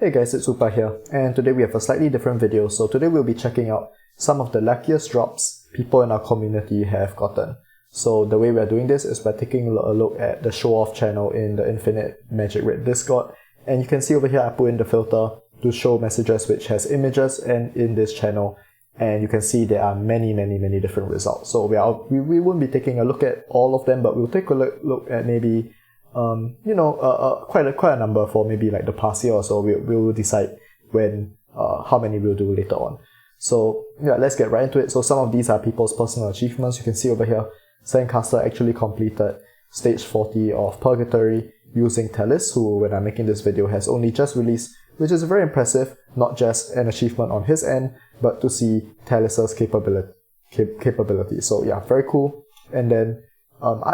Hey guys, it's Upa here, and today we have a slightly different video. So today we'll be checking out some of the luckiest drops people in our community have gotten. So the way we are doing this is by taking a look at the show off channel in the Infinite Magicraid Discord, and you can see over here I put in the filter to show messages which has images and in this channel, and you can see there are many different results. So we won't be taking a look at all of them, but we'll take a look at maybe quite a number for maybe like the past year or so. We'll decide when how many we'll do later on. So yeah, let's get right into it. So some of these are people's personal achievements. You can see over here, Sandcaster actually completed stage 40 of Purgatory using Talis, who when I'm making this video has only just released, which is very impressive, not just an achievement on his end, but to see Talis's capability. So yeah, very cool. And then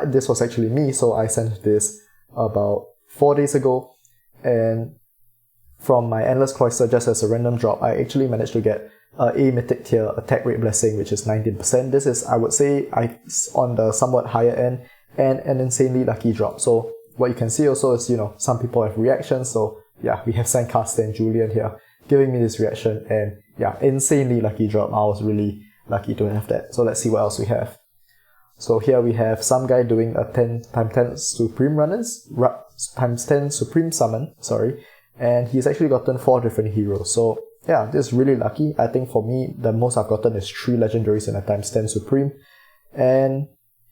this was actually me, so I sent this about 4 days ago, and from my Endless Cloister, just as a random drop, I actually managed to get a mythic tier attack rate blessing, which is 19%. This is, I would say, on the somewhat higher end and an insanely lucky drop. So what you can see also is, some people have reactions. So yeah, we have Sandcaster and Julian here giving me this reaction, and yeah, insanely lucky drop. I was really lucky to have that. So let's see what else we have. So here we have some guy doing a 10x10 Supreme times 10 Supreme Summon, and he's actually gotten 4 different heroes. So yeah, this is really lucky. I think for me, the most I've gotten is 3 legendaries and a times 10 Supreme, and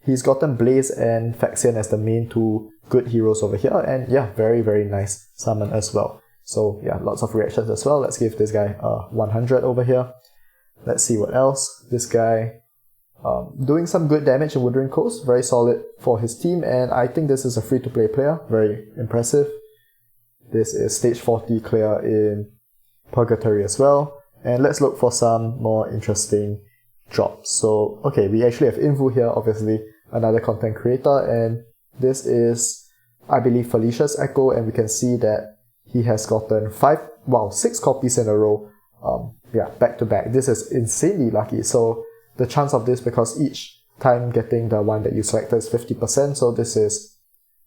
he's gotten Blaze and Faxian as the main 2 good heroes over here, and yeah, very nice summon as well. So yeah, lots of reactions as well. Let's give this guy 100 over here. Let's see what else. This guy doing some good damage in Wuthering Coast, very solid for his team, and I think this is a free-to-play player, very impressive. This is stage 40 clear in Purgatory as well, and let's look for some more interesting drops. So okay, we actually have Invu here, obviously another content creator, and this is, I believe, Felicia's Echo, and we can see that he has gotten 6 copies in a row, back to back. This is insanely lucky. So the chance of this, because each time getting the one that you selected is 50%, so this is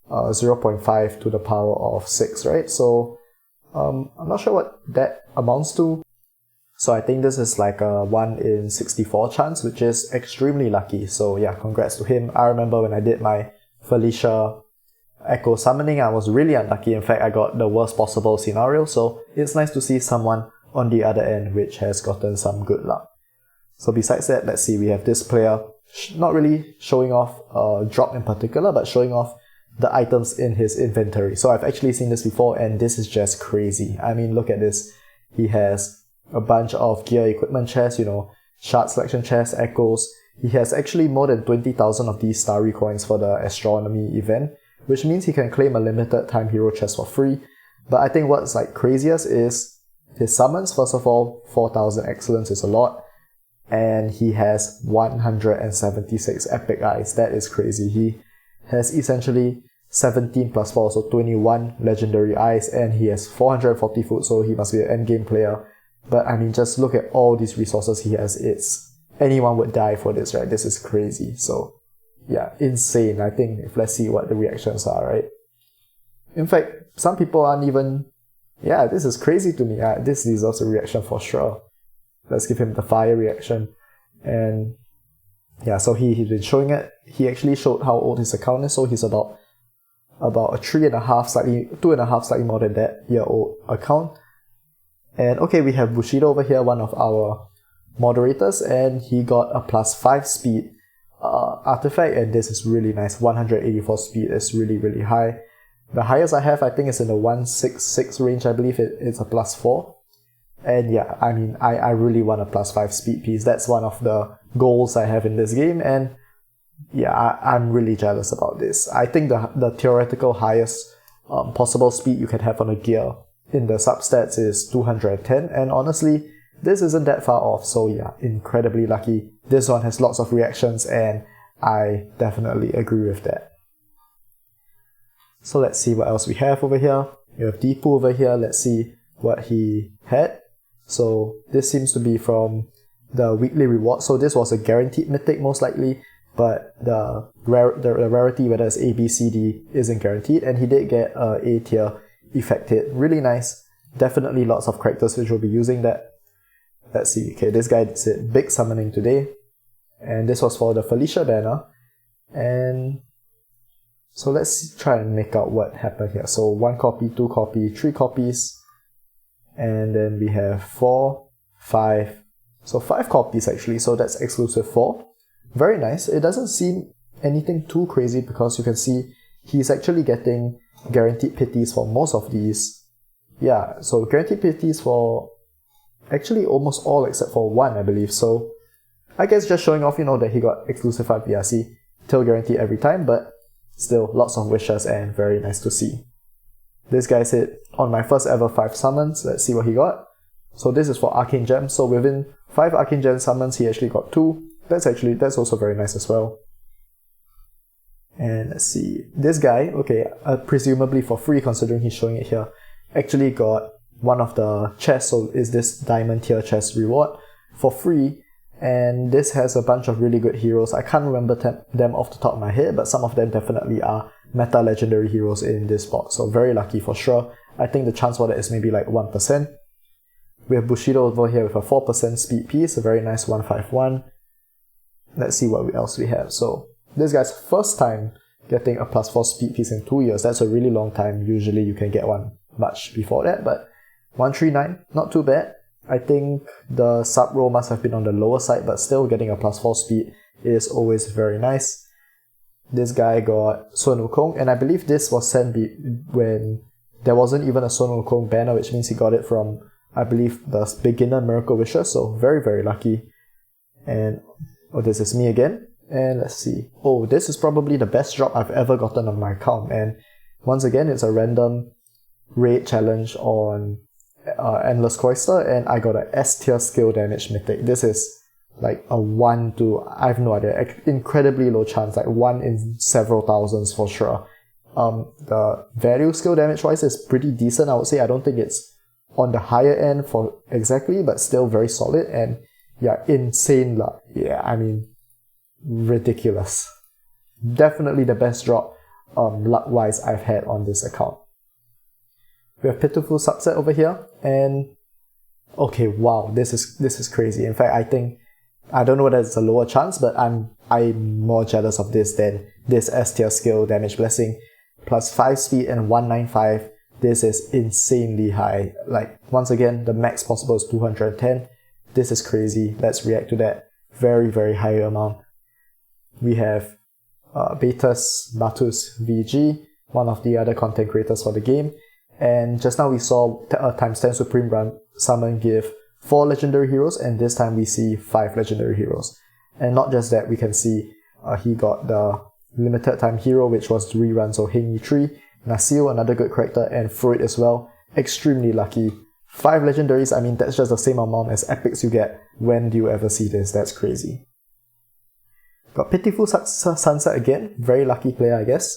0.5 to the power of 6, right? So I'm not sure what that amounts to. So I think this is like a 1 in 64 chance, which is extremely lucky. So yeah, congrats to him. I remember when I did my Felicia Echo summoning, I was really unlucky. In fact, I got the worst possible scenario. So it's nice to see someone on the other end which has gotten some good luck. So besides that, let's see, we have this player not really showing off a drop in particular, but showing off the items in his inventory. So I've actually seen this before, and this is just crazy. I mean, look at this. He has a bunch of gear equipment chests, shard selection chests, echoes. He has actually more than 20,000 of these starry coins for the astronomy event, which means he can claim a limited time hero chest for free. But I think what's like craziest is his summons. First of all, 4,000 excellence is a lot. And he has 176 epic eyes. That is crazy. He has essentially 17 plus 4, so 21 legendary eyes, and he has 440 foot, so he must be an endgame player. But I mean, just look at all these resources he has. Anyone would die for this, right? This is crazy. So yeah, insane. I think let's see what the reactions are, right? In fact, some people aren't even, this is crazy to me. This deserves a reaction for sure. Let's give him the fire reaction. And yeah, so he's been showing it. He actually showed how old his account is, so he's about a 2.5, slightly more than that year old account. And okay, we have Bushido over here, one of our moderators, and he got a +5 speed artifact, and this is really nice. 184 speed is really high. The highest I have, I think, is in the 166 range. I believe it's a +4. And yeah, I mean, I really want a +5 speed piece. That's one of the goals I have in this game, and yeah, I'm really jealous about this. I think the theoretical highest possible speed you can have on a gear in the substats is 210, and honestly, this isn't that far off. So yeah, incredibly lucky. This one has lots of reactions, and I definitely agree with that. So let's see what else we have over here. We have Deepu over here. Let's see what he had. So this seems to be from the weekly reward. So this was a guaranteed mythic most likely, but the rarity, whether it's A, B, C, D, isn't guaranteed, and he did get A tier effected. Really nice. Definitely lots of characters which will be using that. Let's see. Okay, this guy said big summoning today. And this was for the Felicia banner. And so let's try and make out what happened here. So 1 copy, 2 copy, 3 copies. And then we have 4, 5. So 5 copies actually. So that's exclusive 4. Very nice. It doesn't seem anything too crazy because you can see he's actually getting guaranteed pities for most of these. Yeah, so guaranteed pities for actually almost all except for 1, I believe. So I guess just showing off, that he got exclusive 5 VRC, tail guarantee every time, but still lots of wishes and very nice to see. This guy said, on my first ever 5 summons, let's see what he got. So this is for Arcane Gems, so within 5 Arcane Gem summons, he actually got 2. That's also very nice as well. And let's see, this guy, okay, presumably for free considering he's showing it here, actually got one of the chests, so is this diamond tier chest reward for free, and this has a bunch of really good heroes. I can't remember them off the top of my head, but some of them definitely are meta legendary heroes in this box, so very lucky for sure. I think the chance for that is maybe like 1%. We have Bushido over here with a 4% speed piece, a very nice 151. Let's see what else we have. So this guy's first time getting a +4 speed piece in 2 years. That's a really long time. Usually you can get one much before that, but 139, not too bad. I think the sub roll must have been on the lower side, but still getting a +4 speed is always very nice. This guy got Sun Wukong, and I believe this was sent when there wasn't even a Sun Wukong banner, which means he got it from, I believe, the beginner Miracle Wishes, so very, very lucky. And oh, this is me again. And let's see. Oh, this is probably the best drop I've ever gotten on my account. And once again, it's a random raid challenge on Endless Cloister, and I got a S tier skill damage mythic. This is like a 1 to, I have no idea, incredibly low chance, like 1 in several thousands for sure. The value skill damage wise is pretty decent, I would say. I don't think it's on the higher end for exactly, but still very solid, and yeah, insane luck. Yeah, I mean, ridiculous. Definitely the best drop luck wise I've had on this account. We have Pitiful Subset over here, and okay, wow, this is crazy. In fact, I don't know whether it's a lower chance, but I'm more jealous of this than this S tier skill damage blessing. +5 speed and 195. This is insanely high. Like, once again, the max possible is 210. This is crazy. Let's react to that. Very, very high amount. We have Batus VG, one of the other content creators for the game. And just now we saw times 10 Supreme Run Summon give 4 legendary heroes, and this time we see 5 legendary heroes. And not just that, we can see he got the limited time hero, which was rerun, so Heng Yi 3, Nasil, another good character, and Fruit as well. Extremely lucky. 5 legendaries, I mean, that's just the same amount as epics you get. When do you ever see this? That's crazy. Got Pitiful Sunset again, very lucky player, I guess.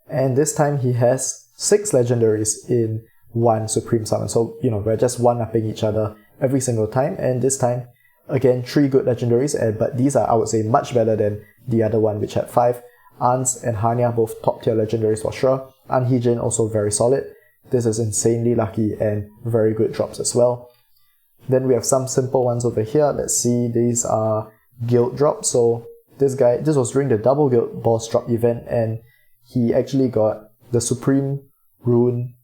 And this time he has 6 legendaries in 1 Supreme Summon. So, we're just 1-upping each other every single time. And this time, again, 3 good legendaries, but these are, I would say, much better than the other one, which had 5. Ans and Hanya, both top tier legendaries for sure. Anhijin also very solid. This is insanely lucky and very good drops as well. Then we have some simple ones over here. Let's see, these are guild drops. So this was during the double guild boss drop event, and he actually got the Supreme Rune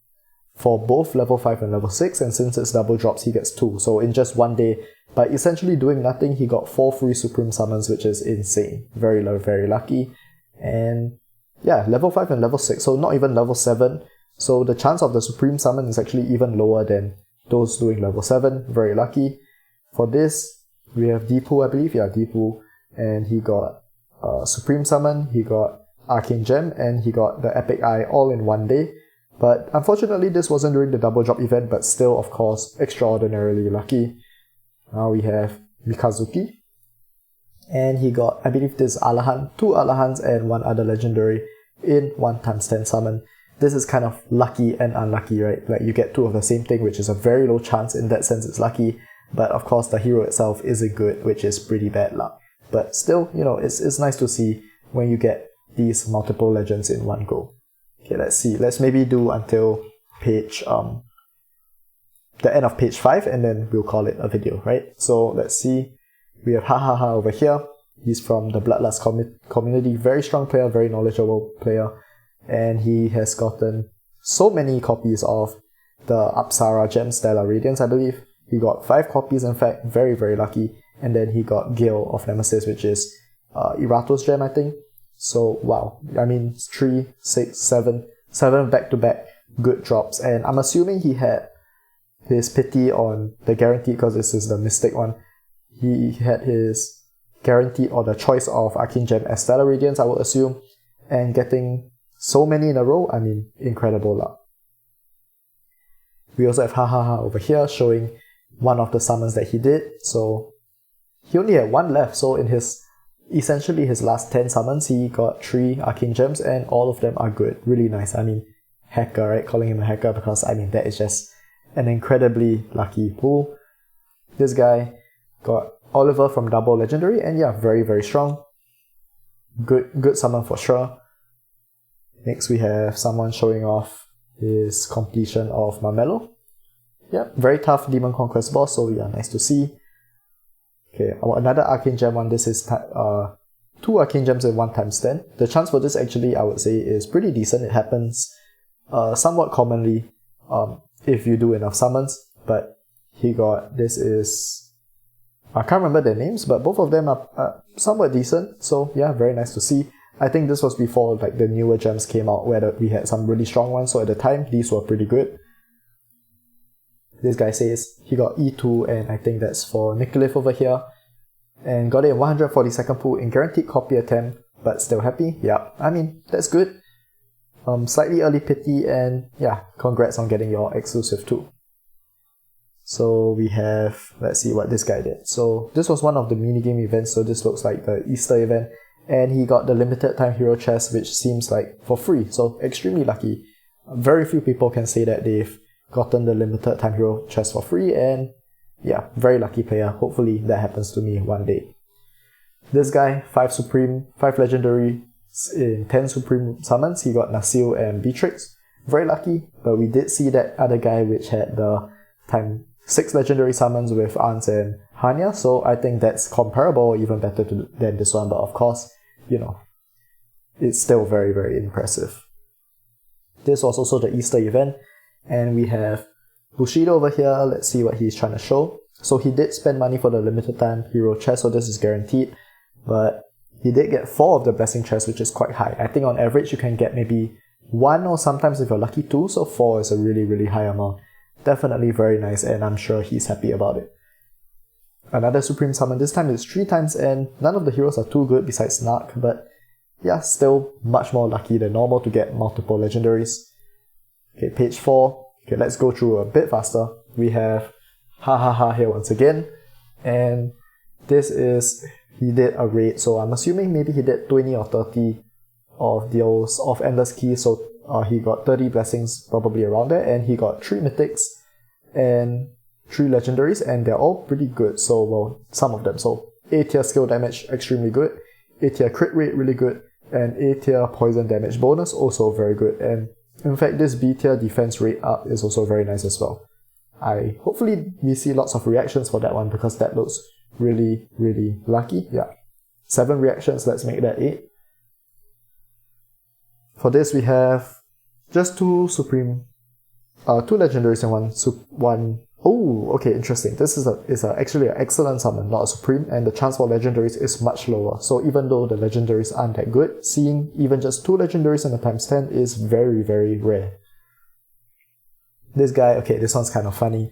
for both level 5 and level 6, and since it's double drops, he gets 2. So in just one day, by essentially doing nothing, he got 4 free Supreme Summons, which is insane. Very, very lucky. And yeah, level 5 and level 6, so not even level 7. So the chance of the Supreme Summon is actually even lower than those doing level 7. Very lucky. For this, we have Deepu, I believe. Yeah, Deepu. And he got Supreme Summon, he got Arcane Gem, and he got the Epic Eye all in one day. But unfortunately, this wasn't during the double drop event, but still, of course, extraordinarily lucky. Now we have Mikazuki. And he got, I believe this is Alahan, 2 Alahans and 1 other legendary in 1 times 10 summon. This is kind of lucky and unlucky, right? Like, you get 2 of the same thing, which is a very low chance. In that sense, it's lucky. But of course, the hero itself isn't good, which is pretty bad luck. But still, it's nice to see when you get these multiple legends in one go. Okay, let's see. Let's maybe do until page the end of page 5, and then we'll call it a video, right? So let's see. We have Hahaha over here. He's from the Bloodlust community. Very strong player, very knowledgeable player. And he has gotten so many copies of the Apsara Gem Stellar Radiance, I believe. He got 5 copies, in fact. Very, very lucky. And then he got Gale of Nemesis, which is Iratos Gem, I think. So, wow. I mean, 3, 6, 7 back-to-back good drops. And I'm assuming he had his pity on the guaranteed, because this is the Mystic one. He had his guaranteed or the choice of Arcane Gem as Stellar Radiance, I would assume. And getting so many in a row, I mean, incredible luck. We also have Hahaha over here showing one of the summons that he did. So he only had 1 left. So in essentially his last 10 summons, he got 3 Arcane Gems, and all of them are good. Really nice. I mean, hacker, right? Calling him a hacker, because I mean, that is just an incredibly lucky pull. This guy got Oliver from Double Legendary, and yeah, very, very strong. Good summon for sure. Next we have someone showing off his completion of Marmello. Yeah, very tough Demon Conquest boss, so yeah, nice to see. Okay, another Arcane Gem one. This is 2 Arcane Gems in 1 times 10. The chance for this actually, I would say, is pretty decent. It happens somewhat commonly if you do enough summons, but he got, this is, I can't remember their names, but both of them are somewhat decent, so yeah, very nice to see. I think this was before like the newer gems came out, where we had some really strong ones, so at the time, these were pretty good. This guy says he got E2, and I think that's for Nicolith over here, and got it in 142nd pull in guaranteed copy attempt, but still happy. Yeah, I mean, that's good. Slightly early pity, and yeah, congrats on getting your exclusive too. So we have, let's see what this guy did. So this was one of the minigame events, so this looks like the Easter event, and he got the limited time hero chest, which seems like for free, so extremely lucky. Very few people can say that they've gotten the limited time hero chest for free, and yeah, very lucky player. Hopefully that happens to me one day. This guy, 5 Supreme, 5 Legendary in 10 Supreme summons. He got Nasil and Beatrix. Very lucky, but we did see that other guy which had the time 6 Legendary summons with Ans and Hanya, so I think that's comparable or even better than this one, but of course, you know, it's still very, very impressive. This was also the Easter event, and we have Bushido over here. Let's see what he's trying to show. So he did spend money for the limited time hero chest, so this is guaranteed, but he did get 4 of the blessing chests, which is quite high. I think on average you can get maybe 1, or sometimes if you're lucky 2, so 4 is a really, really high amount. Definitely very nice, and I'm sure he's happy about it. Another Supreme Summon, this time it's 3 times, and none of the heroes are too good besides Narc, but yeah, still much more lucky than normal to get multiple legendaries. Okay, page 4. Okay, let's go through a bit faster. We have Hahaha here once again, and this is, he did a raid, so I'm assuming maybe he did 20 or 30 of those of Endless Key, so he got 30 blessings probably around there, and he got 3 mythics and 3 legendaries, and they're all pretty good, so well, some of them. So A tier skill damage, extremely good, A tier crit rate, really good, and A tier poison damage bonus, also very good, and in fact this B tier defense rate up is also very nice as well. Hopefully we see lots of reactions for that one, because that looks really, really lucky. Yeah, 7 reactions, let's make that 8. For this we have just 2 Supreme, 2 legendaries and one. Oh, okay, interesting. This is actually an excellent summon, not a Supreme, and the chance for legendaries is much lower. So even though the legendaries aren't that good, seeing even just 2 legendaries in a times 10 is very, very rare. This guy, okay, this one's kind of funny.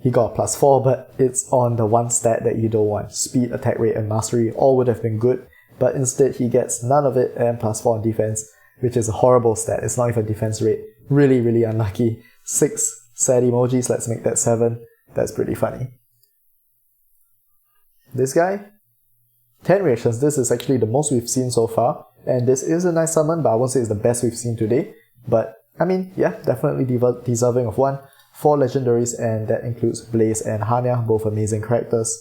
He got a +4, but it's on the one stat that you don't want. Speed, attack rate, and mastery all would have been good, but instead he gets none of it and +4 on defense, which is a horrible stat. It's not even defense rate. Really, really unlucky. 6 sad emojis, let's make that 7. That's pretty funny. This guy, 10 reactions. This is actually the most we've seen so far, and this is a nice summon, but I won't say it's the best we've seen today. But I mean, yeah, definitely deserving of 1. 4 legendaries, and that includes Blaze and Hanya, both amazing characters.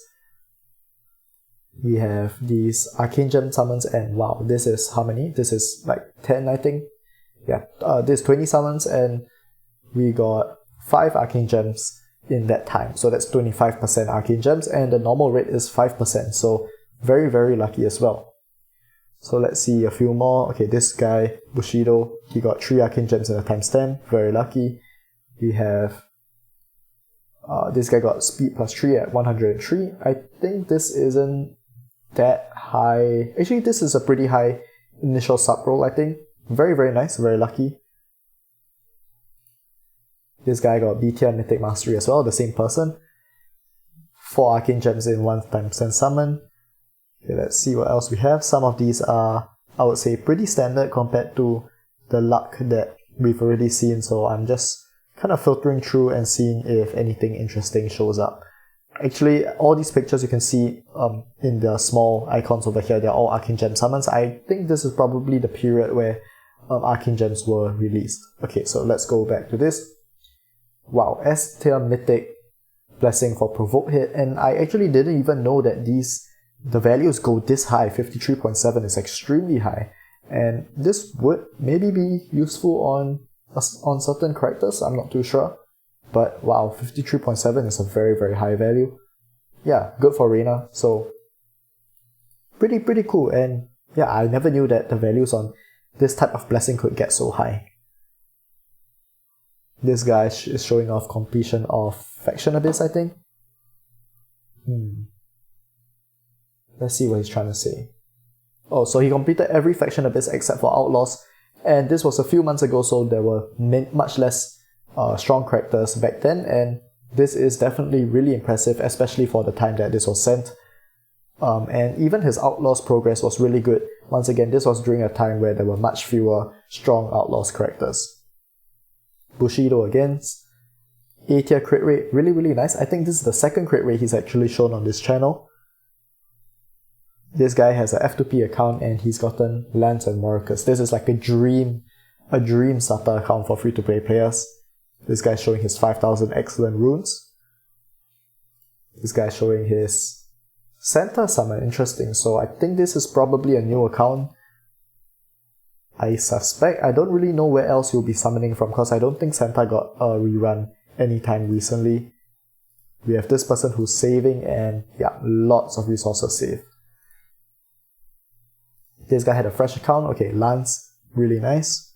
We have these Arcane Gem summons, and wow, this is how many? This is like 10, I think. Yeah, this 20 summons, and we got 5 arcane gems in that time. So that's 25% arcane gems, and the normal rate is 5%. So very, very lucky as well. So let's see a few more. Okay, this guy, Bushido, he got 3 arcane gems in a times 10. Very lucky. We have this guy got speed plus 3 at 103. I think this isn't that high. Actually, this is a pretty high initial sub roll, I think. Very, very nice, very lucky. This guy got B tier Mythic Mastery as well, the same person. 4 arcane gems in 1 times 10 summon. Okay, let's see what else we have. Some of these are, I would say, pretty standard compared to the luck that we've already seen, so I'm just kind of filtering through and seeing if anything interesting shows up. Actually, all these pictures you can see in the small icons over here, they're all arcane gem summons. I think this is probably the period where arcane gems were released. Okay, so let's go back to this. Wow, S tier Mythic Blessing for Provoke Hit, and I actually didn't even know that the values go this high. 53.7 is extremely high, and this would maybe be useful on certain characters, I'm not too sure. But wow, 53.7 is a very, very high value. Yeah, good for Reina, so pretty cool. And yeah, I never knew that the values on this type of blessing could get so high. This guy is showing off completion of Faction Abyss, I think. Let's see what he's trying to say. Oh, so he completed every Faction Abyss except for Outlaws, and this was a few months ago, so there were much less strong characters back then, and this is definitely really impressive, especially for the time that this was sent. And even his Outlaws progress was really good. Once again, this was during a time where there were much fewer strong Outlaws characters. Bushido again, A tier crit rate, really nice. I think this is the second crit rate he's actually shown on this channel. This guy has a F2P account and he's gotten Lance and Moricus. This is like a dream SATA account for free-to-play players. This guy's showing his 5000 excellent runes. This guy's showing his Santa summon, interesting. So I think this is probably a new account. I suspect, I don't really know where else you'll be summoning from, because I don't think Santa got a rerun anytime recently. We have this person who's saving, and yeah, lots of resources saved. This guy had a fresh account. Okay, Lance, really nice.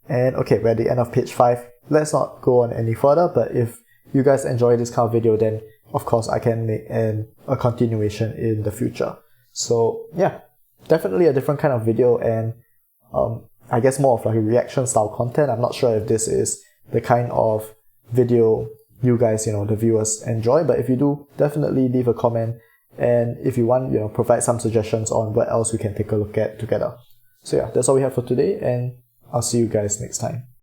And okay, we're at the end of page 5. Let's not go on any further, but if you guys enjoy this kind of video, then of course I can make a continuation in the future. So yeah, definitely a different kind of video, and I guess more of like a reaction style content. I'm not sure if this is the kind of video you guys, the viewers enjoy, but if you do, definitely leave a comment, and if you want, provide some suggestions on what else we can take a look at together. So yeah, that's all we have for today, and I'll see you guys next time.